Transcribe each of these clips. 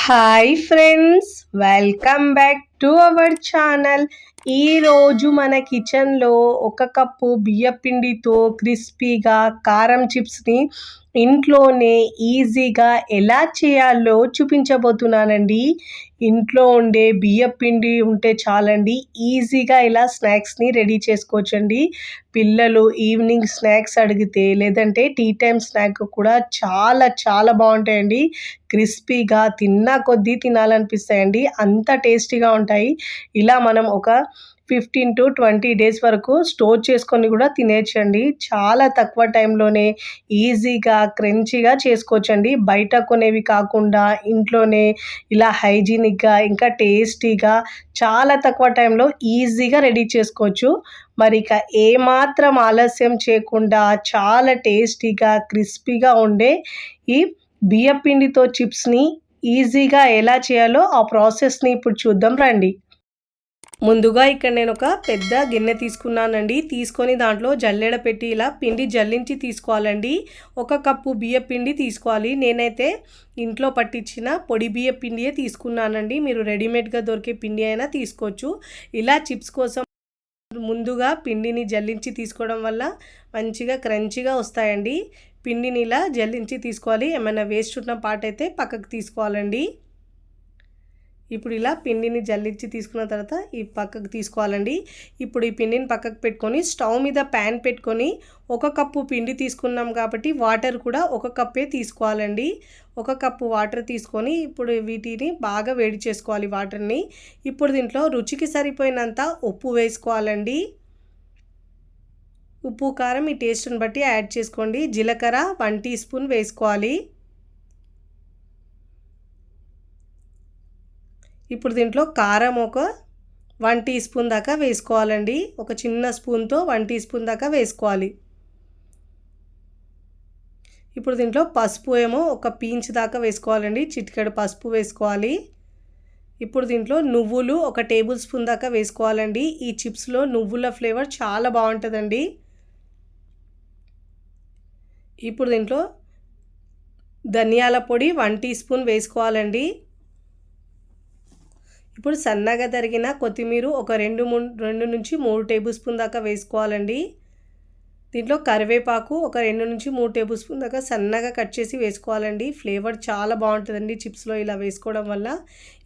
Hi friends, welcome back to our channel. ఈరోజు మన కిచెన్లో ఒక కప్పు బియ్యపిండితో క్రిస్పీగా కారం చిప్స్ని ఇంట్లోనే ఈజీగా ఎలా చేయాలో చూపించబోతున్నానండి. ఇంట్లో ఉండే బియ్యపిండి ఉంటే చాలండి, ఈజీగా ఇలా స్నాక్స్ని రెడీ చేసుకోవచ్చండి. పిల్లలు ఈవినింగ్ స్నాక్స్ అడిగితే లేదంటే టీ టైం స్నాక్ కూడా చాలా చాలా బాగుంటాయండి. క్రిస్పీగా తిన్నా కొద్దీ తినాలనిపిస్తాయండి, అంత టేస్టీగా ఉంటాయి. ఇలా మనం ఒక 15 to 20 డేస్ వరకు స్టోర్ చేసుకొని కూడా తినేయచ్చండి. చాలా తక్కువ టైంలోనే ఈజీగా క్రంచీగా చేసుకోవచ్చండి. బయట కొనేవి కాకుండా ఇంట్లోనే ఇలా హైజీనిక్గా ఇంకా టేస్టీగా చాలా తక్కువ టైంలో ఈజీగా రెడీ చేసుకోవచ్చు. మరి ఇక ఏమాత్రం ఆలస్యం చేయకుండా చాలా టేస్టీగా క్రిస్పీగా ఉండే ఈ బియ్యపిండితో చిప్స్ని ఈజీగా ఎలా చేయాలో ఆ ప్రాసెస్ని ఇప్పుడు చూద్దాం రండి. ముందుగా ఇక్కడ నేను ఒక పెద్ద గిన్నె తీసుకున్నానండి. తీసుకొని దాంట్లో జల్లెడ పెట్టి ఇలా పిండి జల్లించి తీసుకోవాలండి. 1 కప్పు బియ్య పిండి తీసుకోవాలి. నేనైతే ఇంట్లో పట్టించిన పొడి బియ్య పిండియే తీసుకున్నానండి. మీరు రెడీమేడ్గా దొరికే పిండి అయినా తీసుకోవచ్చు. ఇలా చిప్స్ కోసం ముందుగా పిండిని జల్లించి తీసుకోవడం వల్ల మంచిగా క్రంచీగా వస్తాయండి. పిండిని ఇలా జల్లించి తీసుకోవాలి. ఏమైనా వేస్ట్ ఉన్న పార్ట్ అయితే పక్కకు తీసుకోవాలండి. ఇప్పుడు ఇలా పిండిని జల్లించి తీసుకున్న తర్వాత ఈ పక్కకు తీసుకోవాలండి. ఇప్పుడు ఈ పిండిని పక్కకు పెట్టుకొని స్టవ్ మీద ప్యాన్ పెట్టుకొని 1 కప్పు పిండి తీసుకున్నాం కాబట్టి వాటర్ కూడా 1 కప్పే తీసుకోవాలండి. 1 కప్పు వాటర్ తీసుకొని ఇప్పుడు వీటిని బాగా వేడి చేసుకోవాలి వాటర్ని. ఇప్పుడు దీంట్లో రుచికి సరిపోయినంత ఉప్పు వేసుకోవాలండి. ఉప్పు కారం మీ టేస్ట్ని బట్టి యాడ్ చేసుకోండి. జీలకర్ర 1 టీ స్పూన్ వేసుకోవాలి. ఇప్పుడు దీంట్లో కారం ఒక 1 టీ స్పూన్ దాకా వేసుకోవాలండి. ఒక చిన్న స్పూన్తో 1 టీ స్పూన్ దాకా వేసుకోవాలి. ఇప్పుడు దీంట్లో పసుపు ఏమో ఒక పీంచ్ దాకా వేసుకోవాలండి. చిటికెడు పసుపు వేసుకోవాలి. ఇప్పుడు దీంట్లో నువ్వులు 1 టేబుల్ స్పూన్ దాకా వేసుకోవాలండి. ఈ చిప్స్లో నువ్వుల ఫ్లేవర్ చాలా బాగుంటుందండి. ఇప్పుడు దీంట్లో ధనియాల పొడి 1 టీ స్పూన్ వేసుకోవాలండి. ఇప్పుడు సన్నగా తరిగిన కొత్తిమీర ఒక 2 నుంచి 3 టేబుల్ స్పూన్ దాకా వేసుకోవాలండి. దీంట్లో కరివేపాకు ఒక 2 నుంచి 3 టేబుల్ స్పూన్ దాకా సన్నగా కట్ చేసి వేసుకోవాలండి. ఫ్లేవర్ చాలా బాగుంటుందండి చిప్స్లో ఇలా వేసుకోవడం వల్ల.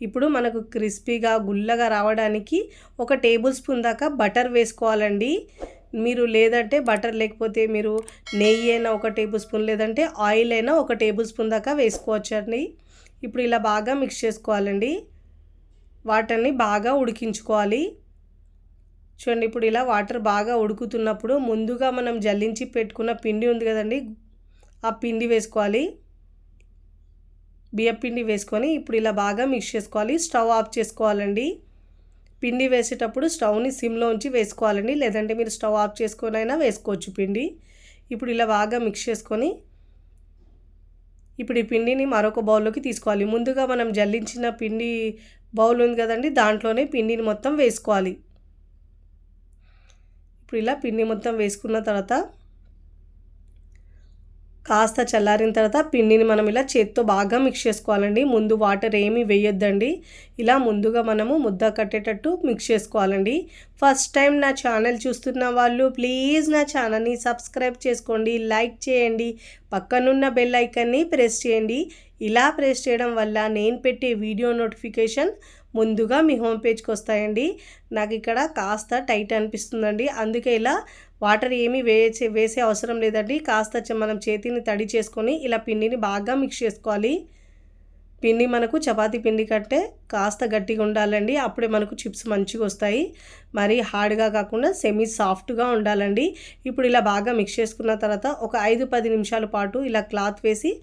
ఇప్పుడు మనకు క్రిస్పీగా గుల్లగా రావడానికి 1 టేబుల్ స్పూన్ దాకా బటర్ వేసుకోవాలండి. మీరు లేదంటే బటర్ లేకపోతే మీరు నెయ్యి అయినా 1 టేబుల్ స్పూన్ లేదంటే ఆయిల్ అయినా 1 టేబుల్ స్పూన్ దాకా వేసుకోవచ్చండి. ఇప్పుడు ఇలా బాగా మిక్స్ చేసుకోవాలండి. వాటర్ని బాగా ఉడికించుకోవాలి. చూడండి, ఇప్పుడు ఇలా వాటర్ బాగా ఉడుకుతున్నప్పుడు ముందుగా మనం జల్లించి పెట్టుకున్న పిండి ఉంది కదండి, ఆ పిండి వేసుకోవాలి. బియ్య పిండి వేసుకొని ఇప్పుడు ఇలా బాగా మిక్స్ చేసుకోవాలి. స్టవ్ ఆఫ్ చేసుకోవాలండి. పిండి వేసేటప్పుడు స్టవ్ని సిమ్లో ఉంచి వేసుకోవాలండి, లేదంటే మీరు స్టవ్ ఆఫ్ చేసుకొని అయినా వేసుకోవచ్చు పిండి. ఇప్పుడు ఇలా బాగా మిక్స్ చేసుకొని ఇప్పుడు ఈ పిండిని మరొక బౌల్లోకి తీసుకోవాలి. ముందుగా మనం జల్లించిన పిండి బౌల్ ఉంది కదండి, దాంట్లోనే పిండిని మొత్తం వేసుకోవాలి. ఇప్పుడు ఇలా పిండి మొత్తం వేసుకున్న తర్వాత కాస్త చల్లారిన తర్వాత పిండిని మనం ఇలా చేత్తో బాగా మిక్స్ చేసుకోవాలండి. ముందు వాటర్ ఏమీ వేయొద్దండి. ఇలా ముందుగా మనము ముద్ద కట్టేటట్టు మిక్స్ చేసుకోవాలండి. ఫస్ట్ టైం నా ఛానల్ చూస్తున్న వాళ్ళు ప్లీజ్ నా ఛానల్ని సబ్స్క్రైబ్ చేసుకోండి, లైక్ చేయండి, పక్కనున్న బెల్ ఐకాన్ని ప్రెస్ చేయండి. ఇలా ప్రెస్ చేయడం వల్ల నేను పెట్టే వీడియో నోటిఫికేషన్ ముందుగా మీ హోమ్ పేజ్కి వస్తాయండి. నాకు ఇక్కడ కాస్త టైట్ అనిపిస్తుందండి, అందుకే ఇలా వాటర్ ఏమీ వేసే అవసరం లేదండి. కాస్త మనం చేతిని తడి చేసుకొని ఇలా పిండిని బాగా మిక్స్ చేసుకోవాలి. పిండి మనకు చపాతీ పిండి కంటే కాస్త గట్టిగా ఉండాలండి, అప్పుడే మనకు చిప్స్ మంచిగా వస్తాయి. మరి హార్డ్గా కాకుండా సెమీ సాఫ్ట్గా ఉండాలండి. ఇప్పుడు ఇలా బాగా మిక్స్ చేసుకున్న తర్వాత ఒక 5-10 నిమిషాల పాటు ఇలా క్లాత్ వేసి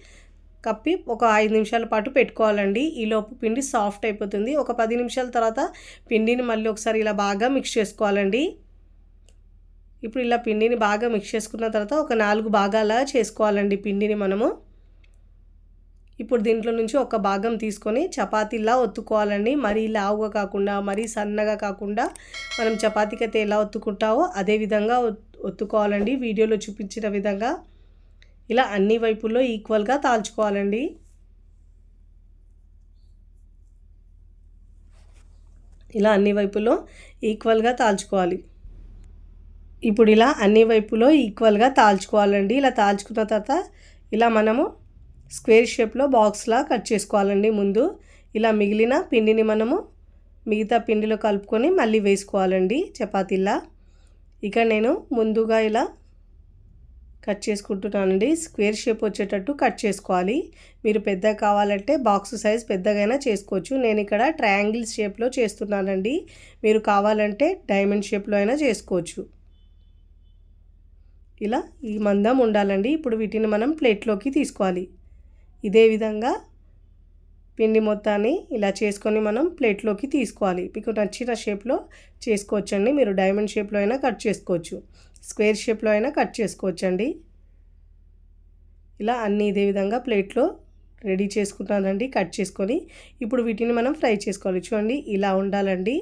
కప్పి ఒక 5 నిమిషాల పాటు పెట్టుకోవాలండి. ఈలోపు పిండి సాఫ్ట్ అయిపోతుంది. ఒక 10 నిమిషాల తర్వాత పిండిని మళ్ళీ ఒకసారి ఇలా బాగా మిక్స్ చేసుకోవాలండి. ఇప్పుడు ఇలా పిండిని బాగా మిక్స్ చేసుకున్న తర్వాత ఒక 4 భాగాలా చేసుకోవాలండి పిండిని మనము. ఇప్పుడు దీంట్లో నుంచి ఒక భాగం తీసుకొని చపాతీలా ఒత్తుకోవాలండి. మరీ లావుగా కాకుండా మరీ సన్నగా కాకుండా మనం చపాతీకి అయితే ఎలా ఒత్తుకుంటావో అదే విధంగా ఒత్తుకోవాలండి. వీడియోలో చూపించిన విధంగా ఇలా అన్ని వైపుల్లో ఈక్వల్గా తాల్చుకోవాలండి. ఇలా అన్ని వైపులో ఈక్వల్గా తాల్చుకోవాలి. ఇప్పుడు ఇలా అన్ని వైపులో ఈక్వల్గా తాల్చుకోవాలండి. ఇలా తాల్చుకున్న తర్వాత ఇలా మనము స్క్వేర్ షేప్లో బాక్స్లా కట్ చేసుకోవాలండి. ముందు ఇలా మిగిలిన పిండిని మనము మిగతా పిండిలో కలుపుకొని మళ్ళీ వేసుకోవాలండి చపాతీలా. ఇక నేను ముందుగా ఇలా కట్ చేసుకుంటున్నానండి. స్క్వేర్ షేప్ వచ్చేటట్టు కట్ చేసుకోవాలి. మీరు పెద్దగా కావాలంటే బాక్స్ సైజ్ పెద్దగైనా చేసుకోవచ్చు. నేను ఇక్కడ ట్రయాంగిల్ షేప్లో చేస్తున్నానండి. మీరు కావాలంటే డైమండ్ షేప్లో అయినా చేసుకోవచ్చు. ఇలా ఈ మందం ఉండాలండి. ఇప్పుడు వీటిని మనం ప్లేట్లోకి తీసుకోవాలి. ఇదే విధంగా పిండి మొత్తాన్ని ఇలా చేసుకొని మనం ప్లేట్లోకి తీసుకోవాలి. మీకు నచ్చిన షేప్లో చేసుకోవచ్చండి. మీరు డైమండ్ షేప్లో అయినా కట్ చేసుకోవచ్చు, స్క్వేర్ షేప్లో అయినా కట్ చేసుకోవచ్చండి. ఇలా అన్నీ ఇదే విధంగా ప్లేట్లో రెడీ చేసుకుంటానండి కట్ చేసుకొని. ఇప్పుడు వీటిని మనం ఫ్రై చేసుకోవాలి. చూడండి ఇలా ఉండాలండి.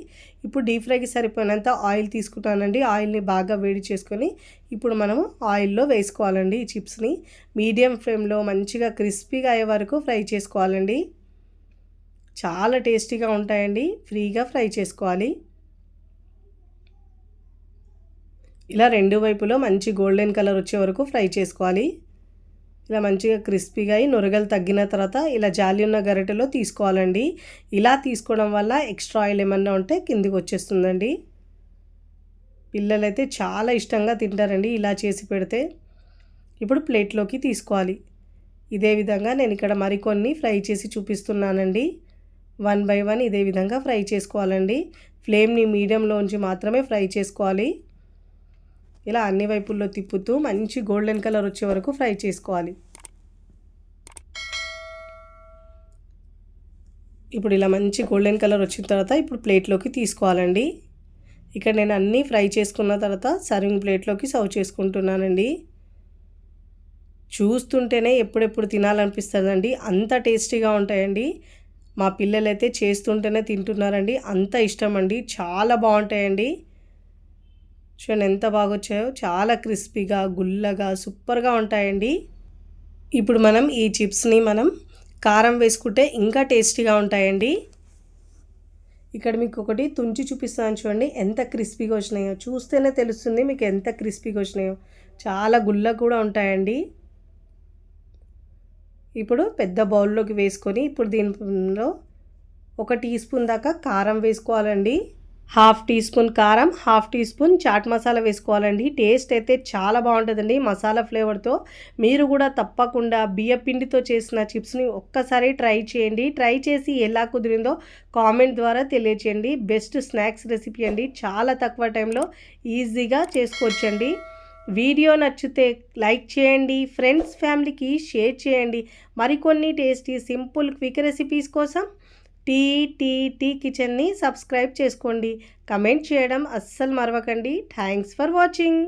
ఇప్పుడు డీప్ ఫ్రైకి సరిపోయినంత ఆయిల్ తీసుకుంటానండి. ఆయిల్ని బాగా వేడి చేసుకొని ఇప్పుడు మనము ఆయిల్లో వేసుకోవాలండి. ఈ చిప్స్ని మీడియం ఫ్లేమ్లో మంచిగా క్రిస్పీగా అయ్యే వరకు ఫ్రై చేసుకోవాలండి. చాలా టేస్టీగా ఉంటాయండి. ఫ్రీగా ఫ్రై చేసుకోవాలి. ఇలా రెండు వైపులో మంచి గోల్డెన్ కలర్ వచ్చే వరకు ఫ్రై చేసుకోవాలి. ఇలా మంచిగా క్రిస్పీగా అయి నొరగలు తగ్గిన తర్వాత ఇలా జాలి ఉన్న గరిటెలో తీసుకోవాలండి. ఇలా తీసుకోవడం వల్ల ఎక్స్ట్రా ఆయిల్ ఏమన్నా ఉంటే కిందికి వచ్చేస్తుందండి. పిల్లలైతే చాలా ఇష్టంగా తింటారండి ఇలా చేసి పెడితే. ఇప్పుడు ప్లేట్లోకి తీసుకోవాలి. ఇదే విధంగా నేను ఇక్కడ మరికొన్ని ఫ్రై చేసి చూపిస్తున్నానండి. 1 బై 1 ఇదే విధంగా ఫ్రై చేసుకోవాలండి. ఫ్లేమ్ని మీడియంలో ఉంచి మాత్రమే ఫ్రై చేసుకోవాలి. ఇలా అన్ని వైపుల్లో తిప్పుతూ మంచి గోల్డెన్ కలర్ వచ్చే వరకు ఫ్రై చేసుకోవాలి. ఇప్పుడు ఇలా మంచి గోల్డెన్ కలర్ వచ్చిన తర్వాత ఇప్పుడు ప్లేట్లోకి తీసుకోవాలండి. ఇక్కడ నేను అన్నీ ఫ్రై చేసుకున్న తర్వాత సర్వింగ్ ప్లేట్లోకి సర్వ్ చేసుకుంటున్నానండి. చూస్తుంటేనే ఎప్పుడెప్పుడు తినాలనిపిస్తుందండి. అంత టేస్టీగా ఉంటాయండి. మా పిల్లలైతే చేస్తుంటేనే తింటున్నారండి. అంత ఇష్టం అండి. చాలా బాగుంటాయండి. చూడండి ఎంత బాగా వచ్చాయో. చాలా క్రిస్పీగా గుల్లగా సూపర్గా ఉంటాయండి. ఇప్పుడు మనం ఈ చిప్స్ని మనం కారం వేసుకుంటే ఇంకా టేస్టీగా ఉంటాయండి. ఇక్కడ మీకు ఒకటి తుంచి చూపిస్తాను చూడండి ఎంత క్రిస్పీగా వచ్చినాయో. చూస్తేనే తెలుస్తుంది మీకు ఎంత క్రిస్పీగా వచ్చినాయో. చాలా గుల్లగా కూడా ఉంటాయండి. ఇప్పుడు పెద్ద బౌల్లోకి వేసుకొని ఇప్పుడు దీనిలో 1 టీ స్పూన్ దాకా కారం వేసుకోవాలండి. 1/2 టీ స్పూన్ కారం, 1/2 టీ స్పూన్ చాట్ మసాలా వేసుకోవాలండి. టేస్ట్ అయితే చాలా బాగుంటుందండి మసాలా ఫ్లేవర్తో. మీరు కూడా తప్పకుండా బియ్యపిండితో చేసిన చిప్స్ని ఒక్కసారి ట్రై చేయండి. ట్రై చేసి ఎలా కుదిరిందో కామెంట్ ద్వారా తెలియచేయండి. బెస్ట్ స్నాక్స్ రెసిపీ అండి. చాలా తక్కువ టైంలో ఈజీగా చేసుకోవచ్చండి. వీడియో నచ్చితే లైక్ చేయండి. ఫ్రెండ్స్ ఫ్యామిలీకి షేర్ చేయండి. మరికొన్ని టేస్టీ సింపుల్ క్విక్ రెసిపీస్ కోసం టీ కిచెన్ని సబ్స్క్రైబ్ చేసుకోండి. కమెంట్ చేయడం అస్సలు మరవకండి. Thanks for watching.